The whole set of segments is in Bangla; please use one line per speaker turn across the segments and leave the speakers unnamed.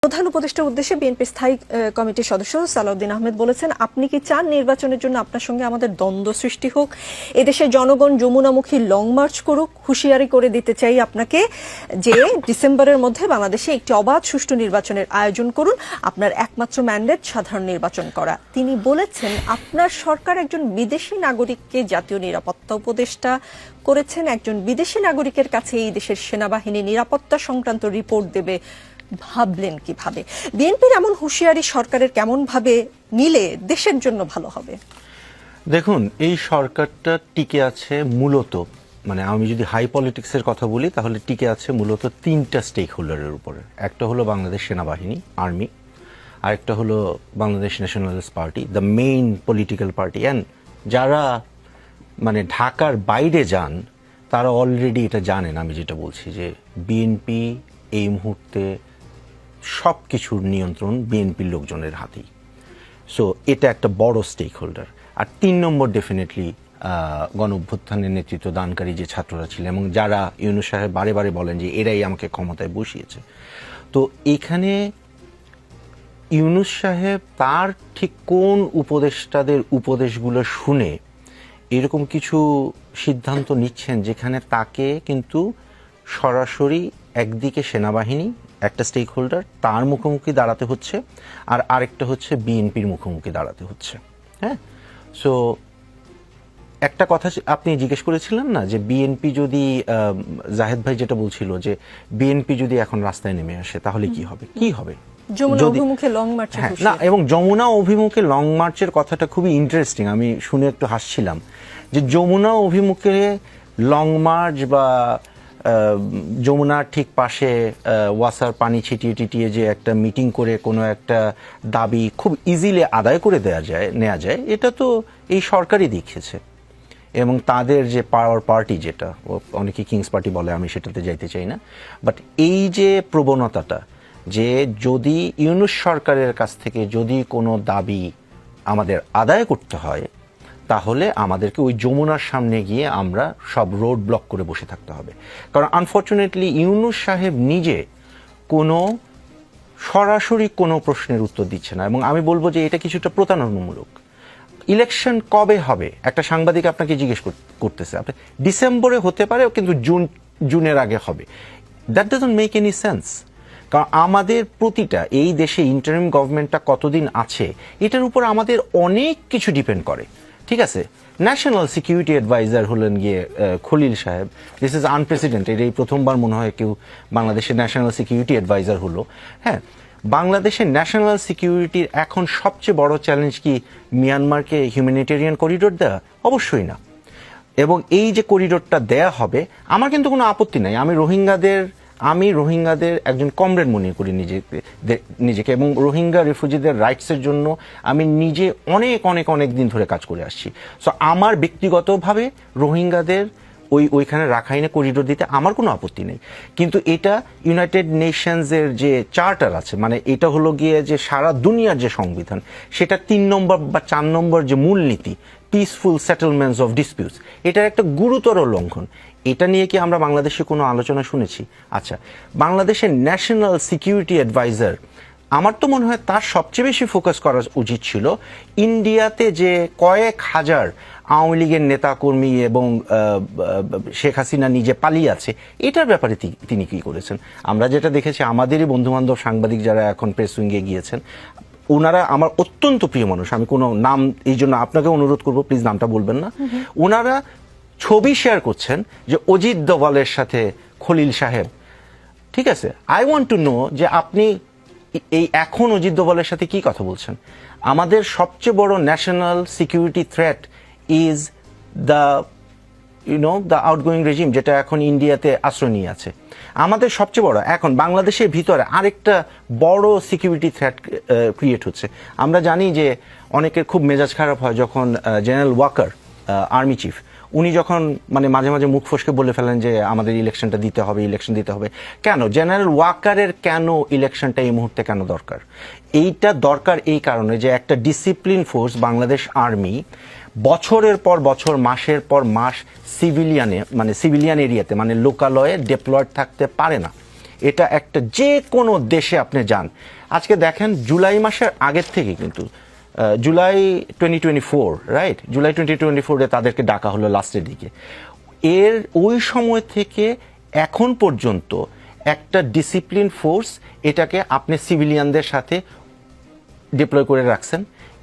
প্রধান উপদেষ্টার উদ্দেশ্যে বিএনপি স্থায়ী কমিটির সদস্য সালাউদ্দিন আহমেদ বলেছেন, আপনি কি চান নির্বাচনের জন্য আপনার সঙ্গে আমাদের দ্বন্দ্ব সৃষ্টি হোক? এদেশের জনগণ যমুনামুখী লং মার্চ করুক। হুঁশিয়ারি করে দিতে চাই আপনাকে যে ডিসেম্বরের মধ্যে বাংলাদেশে একটি অবাধ সুষ্ঠু নির্বাচনের আয়োজন করুন। আপনার একমাত্র ম্যান্ডেট সাধারণ নির্বাচন করা। তিনি বলেছেন, আপনার সরকার একজন বিদেশি নাগরিককে জাতীয় নিরাপত্তা উপদেষ্টা করেছেন। একজন বিদেশি নাগরিকের কাছে এই দেশের সেনাবাহিনী নিরাপত্তা সংক্রান্ত রিপোর্ট দেবে, ভাবলেন কিভাবে? বিএনপির এমন হুঁশিয়ারি সরকারের কেমন ভাবে নিলে দেশের জন্য ভালো হবে?
দেখুন, এই সরকারটা টিকে আছে মূলত, মানে আমি যদি হাই পলিটিক্সের কথা বলি তাহলে টিকে আছে মূলত তিনটা স্টেক হোল্ডারের উপরে। একটা হলো বাংলাদেশ সেনাবাহিনী, আর্মি, আরেকটা হলো Bangladesh nationalist party, the main political party. And যারা মানে ঢাকার বাইরে যান তারা অলরেডি এটা জানেন আমি যেটা বলছি, যে বিএনপি এই মুহূর্তে সব কিছুর নিয়ন্ত্রণ বিএনপির লোকজনের হাতেই। সো এটা একটা বড় স্টেক হোল্ডার। আর 3 নম্বর ডেফিনেটলি গণ অভ্যুত্থানের নেতৃত্ব দানকারী যে ছাত্ররা ছিলেন এবং যারা ইউনূস সাহেব বারে বারে বলেন যে এরাই আমাকে ক্ষমতায় বসিয়েছে। তো এখানে ইউনূস সাহেব তার ঠিক কোন উপদেষ্টাদের উপদেশগুলো শুনে এরকম কিছু সিদ্ধান্ত নিচ্ছেন যেখানে তাকে কিন্তু সরাসরি একদিকে সেনাবাহিনী একটা স্টেক হোল্ডার তার মুখোমুখি দাঁড়াতে হচ্ছে, আর আরেকটা হচ্ছে বিএনপির মুখোমুখি দাঁড়াতে হচ্ছে। হ্যাঁ, সো একটা কথা আপনি জিজ্ঞেস করেছিলেন না যে বিএনপি যদি, জাহেদ ভাই যেটা বলছিল যে বিএনপি যদি এখন রাস্তায় নেমে আসে তাহলে কি হবে? কি হবে?
যমুনা অভিমুখে লং মার্চ।
না, এবং যমুনা অভিমুখে লং মার্চের কথাটা খুবই ইন্টারেস্টিং, আমি শুনে একটু হাসছিলাম যে যমুনা অভিমুখে লং মার্চ বা যমুনার ঠিক পাশে ওয়াসার পানি ছিটিয়ে টিটিয়ে যে একটা মিটিং করে কোনো একটা দাবি খুব ইজিলি আদায় করে নেওয়া যায়, এটা তো এই সরকারই দেখিয়েছে। এবং তাদের যে পাওয়ার পার্টি, যেটা অনেকে কিংস পার্টি বলে, আমি সেটাতে যাইতে চাই না, বাট এই যে প্রবণতাটা যে যদি ইউনূস সরকারের কাছ থেকে যদি কোনো দাবি আমাদের আদায় করতে হয় তাহলে আমাদেরকে ওই যমুনার সামনে গিয়ে আমরা সব রোড ব্লক করে বসে থাকতে হবে। কারণ আনফর্চুনেটলি ইউনূস সাহেব নিজে কোনো সরাসরি কোনো প্রশ্নের উত্তর দিচ্ছে না, এবং আমি বলবো যে এটা কিছুটা প্রতারণামূলক। ইলেকশন কবে হবে একটা সাংবাদিক আপনাকে জিজ্ঞেস করতেছে, আপনি ডিসেম্বরে হতে পারে কিন্তু জুনের আগে হবে। That doesn't make any sense. কারণ আমাদের প্রতিটা এই দেশে ইন্টারিম গভর্নমেন্টটা কতদিন আছে এটার উপর আমাদের অনেক কিছু ডিপেন্ড করে। ঠিক আছে, ন্যাশনাল সিকিউরিটি অ্যাডভাইজার হলেন গিয়ে খলিল সাহেব। দিস ইজ আনপ্রেসিডেন্টেড, এই প্রথমবার মনে হয় কেউ বাংলাদেশের ন্যাশনাল সিকিউরিটি অ্যাডভাইজার হলো। হ্যাঁ, বাংলাদেশের ন্যাশনাল সিকিউরিটির এখন সবচেয়ে বড় চ্যালেঞ্জ কি মিয়ানমারকে হিউম্যানিটেরিয়ান করিডোর দেওয়া? অবশ্যই না। এবং এই যে করিডোরটা দেয়া হবে, আমার কিন্তু কোনো আপত্তি নাই। আমি রোহিঙ্গাদের একজন কমরেড মনে করি নিজেকে, এবং রোহিঙ্গা রিফিউজিদের রাইটসের জন্য আমি নিজে অনেক অনেক অনেক দিন ধরে কাজ করে আসছি। সো আমার ব্যক্তিগতভাবে রোহিঙ্গাদের ওইখানে রাখাইনে করিডোর দিতে আমার কোনো আপত্তি নেই। কিন্তু এটা ইউনাইটেড নেশনসের যে চার্টার আছে, মানে এটা হলো গিয়ে যে সারা দুনিয়ার যে সংবিধান, সেটা 3 নম্বর বা 4 নম্বর যে মূলনীতি, পিসফুল সেটেলমেন্টস অফ ডিসপিউটস, এটার একটা গুরুতর লঙ্ঘন। এটা নিয়ে কি আমরা বাংলাদেশে কোনো আলোচনা শুনেছি? আচ্ছা, বাংলাদেশের ন্যাশনাল সিকিউরিটি অ্যাডভাইজার, আমার তো মনে হয় তার সবচেয়ে বেশি ফোকাস করা উচিত ছিল ইন্ডিয়াতে যে কয়েক হাজার আওয়ামী লীগের নেতাকর্মী এবং শেখ হাসিনা নিজে পালিয়ে আছে, এটার ব্যাপারে তিনি কি করেছেন। আমরা যেটা দেখেছি, আমাদেরই বন্ধুবান্ধব সাংবাদিক যারা এখন প্রেস উইংয়ে গিয়েছেন, ওনারা আমার অত্যন্ত প্রিয় মানুষ, আমি কোনো নাম, এই জন্য আপনাকে অনুরোধ করবো প্লিজ নামটা বলবেন না। ওনারা ছবি শেয়ার করছেন যে অজিত দোভালের সাথে খলিল সাহেব। ঠিক আছে, আই ওয়ান্ট টু নো যে আপনি এই এখন অজিত দোভালের সাথে কি কথা বলছেন। আমাদের সবচেয়ে বড় national security threat is the outgoing regime, যেটা এখন ইন্ডিয়াতে আশ্রয় নিয়ে আছে। আমাদের সবচেয়ে বড় এখন বাংলাদেশের ভিতরে আরেকটা বড় সিকিউরিটি থ্রেট ক্রিয়েট হচ্ছে। আমরা জানি যে অনেকের খুব মেজাজ খারাপ হয় যখন জেনারেল ওয়াকার, আর্মি চিফ, উনি যখন মানে মাঝে মাঝে মুখ ফসকে বলে ফেলেন যে আমাদের ইলেকশন দিতে হবে। কেন জেনারেল ওয়াকারের কেন ইলেকশনটা এই মুহূর্তে কেন দরকার? এইটা দরকার এই কারণে যে একটা ডিসিপ্লিন ফোর্স বাংলাদেশ আর্মি বছরের পর বছর, মাসের পর মাস সিভিলিয়ান এরিয়াতে, মানে লোকালয়ে ডেপ্লয়েড থাকতে পারে না। এটা একটা যে কোনো দেশে আপনি যান, আজকে দেখেন জুলাই মাসের আগের থেকে কিন্তু জুলাই 2024 রাইট, জুলাই 2024 তাদেরকে ডাকা হলো লাস্টের দিকে। ওই সময় থেকে এখন পর্যন্ত একটা ডিসিপ্লিন ফোর্স এটাকে আপনি সিভিলিয়ানদের সাথে ডিপ্লয় করে রাখছেন।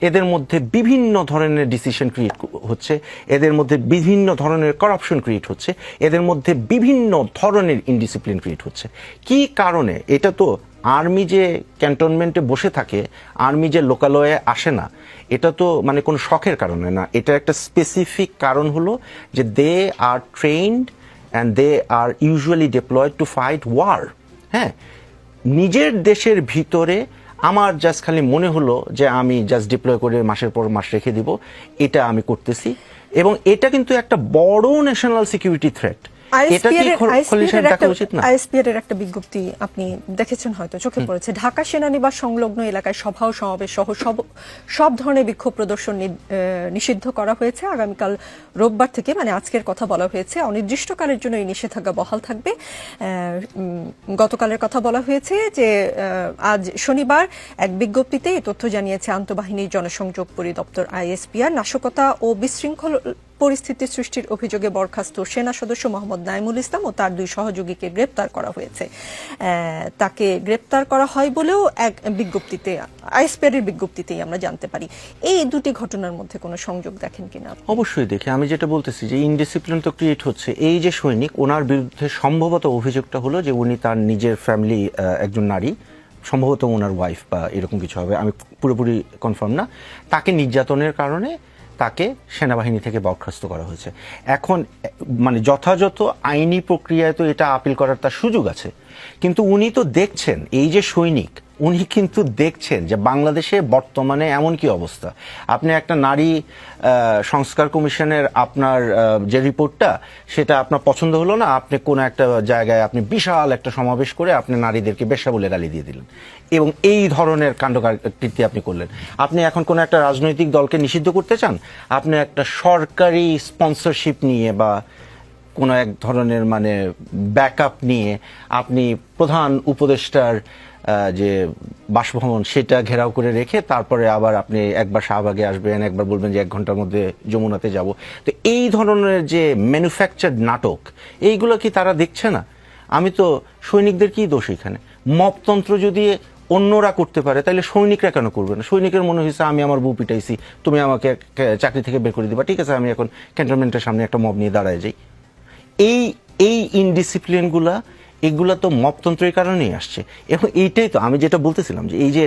এদের মধ্যে বিভিন্ন ধরনের ডিসিশন ক্রিয়েট হচ্ছে, এদের মধ্যে বিভিন্ন ধরনের করাপশন ক্রিয়েট হচ্ছে, এদের মধ্যে বিভিন্ন ধরনের ইনডিসিপ্লিন ক্রিয়েট হচ্ছে। কি কারণে? এটা তো আর্মি যে ক্যান্টনমেন্টে বসে থাকে, আর্মি যে লোকালয়ে আসে না, এটা তো মানে কোনো শখের কারণে না। এটা একটা স্পেসিফিক কারণ হলো যে they are trained and they are usually deployed to fight war. হ্যাঁ, নিজের দেশের ভিতরে আমার জাস্ট খালি মনে হলো যে আমি জাস্ট ডিপ্লয় করে মাসের পর মাস রেখে দিব, এটা আমি করতেছি। এবং এটা কিন্তু একটা বড় ন্যাশনাল সিকিউরিটি থ্রেট।
আইএসপিআর এর একটা বিজ্ঞপ্তি আপনি দেখেছেন, হয়তো চোখে পড়েছে। ঢাকা সেনানিবাস সংলগ্ন এলাকায় সভা ও সমাবেশ সহ সব ধরনের বিক্ষোভ প্রদর্শন নিষিদ্ধ করা হয়েছে। আগামীকাল রোববার থেকে, মানে আজকের কথা বলা হয়েছে, অনির্দিষ্টকালের জন্য এই নিষেধাজ্ঞা বহাল থাকবে। গতকালের কথা বলা হয়েছে যে আজ শনিবার এক বিজ্ঞপ্তিতে এই তথ্য জানিয়েছে আন্তঃবাহিনী জনসংযোগ পরিদপ্তর আইএসপিআর। নাশকতা ও বিশৃঙ্খল পরিস্থিতি সৃষ্টির অভিযোগে বরখাস্ত সেনা সদস্য মোহাম্মদ নাইমুল ইসলাম ও তার 2 সহযোগীকে গ্রেপ্তার করা হয়েছে। তাকে গ্রেপ্তার করা হয় বলেও এক বিজ্ঞপ্তিতে, আইএসপিআর এর বিজ্ঞপ্তিতেই আমরা জানতে পারি। এই দুটি ঘটনার মধ্যে কোনো সংযোগ দেখেন কিনা?
অবশ্যই দেখি। আমি যেটা বলতেছি যে ইনডিসিপ্লিন তো ক্রিয়েট হচ্ছে। এই যে সৈনিক, ওনার বিরুদ্ধে সম্ভবত অভিযোগটা হলো যে উনি তার নিজের ফ্যামিলি, একজন নারী, সম্ভবত ওনার ওয়াইফ বা এরকম কিছু হবে, আমি পুরোপুরি কনফার্ম না, তাকে নির্যাতনের কারণে তাকে সেনাবাহিনী থেকে বরখাস্ত করা হয়েছে। এখন মানে যথাযথ আইনি প্রক্রিয়ায় তো এটা আপিল করার তার সুযোগ আছে, কিন্তু উনি তো দেখছেন, এই যে সৈনিক, উনি কিন্তু দেখছেন যে বাংলাদেশে বর্তমানে এমন কি অবস্থা। আপনি একটা নারী সংস্কার কমিশনের আপনার যে রিপোর্টটা, সেটা আপনার পছন্দ হলো না, আপনি কোনো একটা জায়গায় আপনি বিশাল একটা সমাবেশ করে আপনি নারীদেরকে বেশ্যা বলে গালি দিয়ে দিলেন, এবং এই ধরনের কাণ্ডকীর্তি আপনি করলেন। আপনি এখন কোনো একটা রাজনৈতিক দলকে নিষিদ্ধ করতে চান, আপনি একটা সরকারি স্পন্সরশিপ নিয়ে বা কোনো এক ধরনের মানে ব্যাকআপ নিয়ে আপনি প্রধান উপদেষ্টার যে বাসভবন সেটা ঘেরাও করে রেখে তারপরে আবার আপনি একবার শাহবাগে আসবেন, একবার বলবেন যে 1 ঘন্টার মধ্যে যমুনাতে যাব। তো এই ধরনের যে ম্যানুফ্যাকচার্ড নাটক, এইগুলো কি তারা দেখছে না? আমি তো সৈনিকদের কি দোষ এখানে? মপতন্ত্র যদি অন্যরা করতে পারে তাহলে সৈনিকরা কেন করবে না? সৈনিকের মনে হয়েছে আমি আমার বউ পিটাইছি, তুমি আমাকে চাকরি থেকে বের করে দিবা, ঠিক আছে আমি এখন ক্যান্টনমেন্টের সামনে একটা মব নিয়ে দাঁড়ায় যাই। এই ইনডিসিপ্লিনগুলা, এগুলা তো মপতন্ত্রের কারণেই আসছে। এবং এইটাই তো আমি যেটা বলতেছিলাম যে এই যে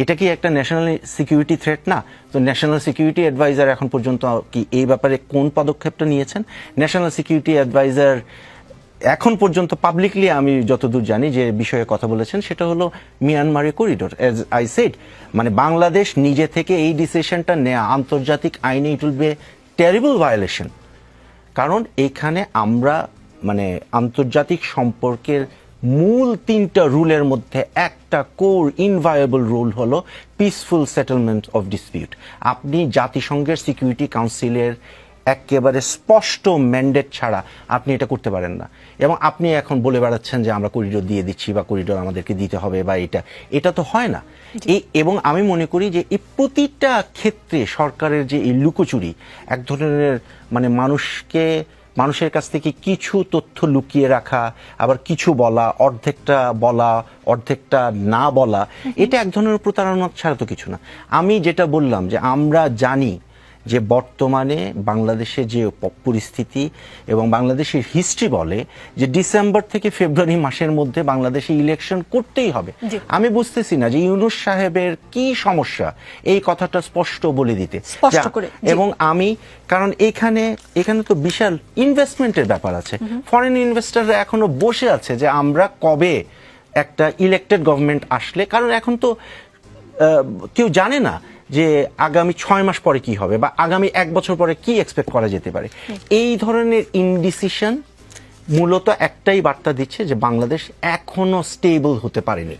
এটা কি একটা ন্যাশনাল সিকিউরিটি থ্রেট না? তো ন্যাশনাল সিকিউরিটি অ্যাডভাইজার এখন পর্যন্ত কি এই ব্যাপারে কোন পদক্ষেপটা নিয়েছেন? ন্যাশনাল সিকিউরিটি অ্যাডভাইজার এখন পর্যন্ত পাবলিকলি আমি যতদূর জানি যে বিষয়ে কথা বলেছেন সেটা হলো মিয়ানমারের করিডোর। অ্যাজ আই সেড, মানে বাংলাদেশ নিজে থেকে এই ডিসিশনটা নেয়া আন্তর্জাতিক আইনে it will be terrible violation. কারণ এখানে আমরা মানে আন্তর্জাতিক সম্পর্কের মূল 3টা রুলের মধ্যে একটা কোর ইনভায়োলেবল রুল হলো পিসফুল সেটেলমেন্ট অফ ডিসপিউট। আপনি জাতিসংঘের সিকিউরিটি কাউন্সিলের একেবারে স্পষ্ট ম্যান্ডেট ছাড়া আপনি এটা করতে পারেন না। এবং আপনি এখন বলে বেড়াচ্ছেন যে আমরা করিডোর দিয়ে দিচ্ছি বা করিডোর আমাদেরকে দিতে হবে বা এটা তো হয় না। এবং আমি মনে করি যে এই প্রতিটা ক্ষেত্রে সরকারের যে এই লুকোচুরি, এক ধরনের মানে মানুষের কাছ থেকে কিছু তথ্য লুকিয়ে রাখা, আবার কিছু বলা, অর্ধেকটা না বলা, এটা এক ধরনের প্রতারণা ছাড়া তো কিছু না। আমি যেটা বললাম যে আমরা জানি যে বর্তমানে বাংলাদেশে যে পরিস্থিতি এবং বাংলাদেশের হিস্ট্রি বলে যে ডিসেম্বর থেকে ফেব্রুয়ারি মাসের মধ্যে বাংলাদেশে ইলেকশন করতেই হবে। আমি বুঝতেছি না যে ইউনূস সাহেবের কি সমস্যা এই কথাটা স্পষ্ট বলে দিতে। এবং আমি কারণ এখানে তো বিশাল ইনভেস্টমেন্টের ব্যাপার আছে। ফরেন ইনভেস্টররা এখনো বসে আছে যে আমরা কবে একটা ইলেক্টেড গভর্নমেন্ট আসলে, কারণ এখন তো কেউ জানে না যে আগামী 6 মাস পরে কি হবে বা আগামী 1 বছর পরে কি এক্সপেক্ট করা যেতে পারে। এই ধরনের ইনডিসিশন মূলত একটাই বার্তা দিচ্ছে যে বাংলাদেশ এখনো স্টেবল হতে পারেনি।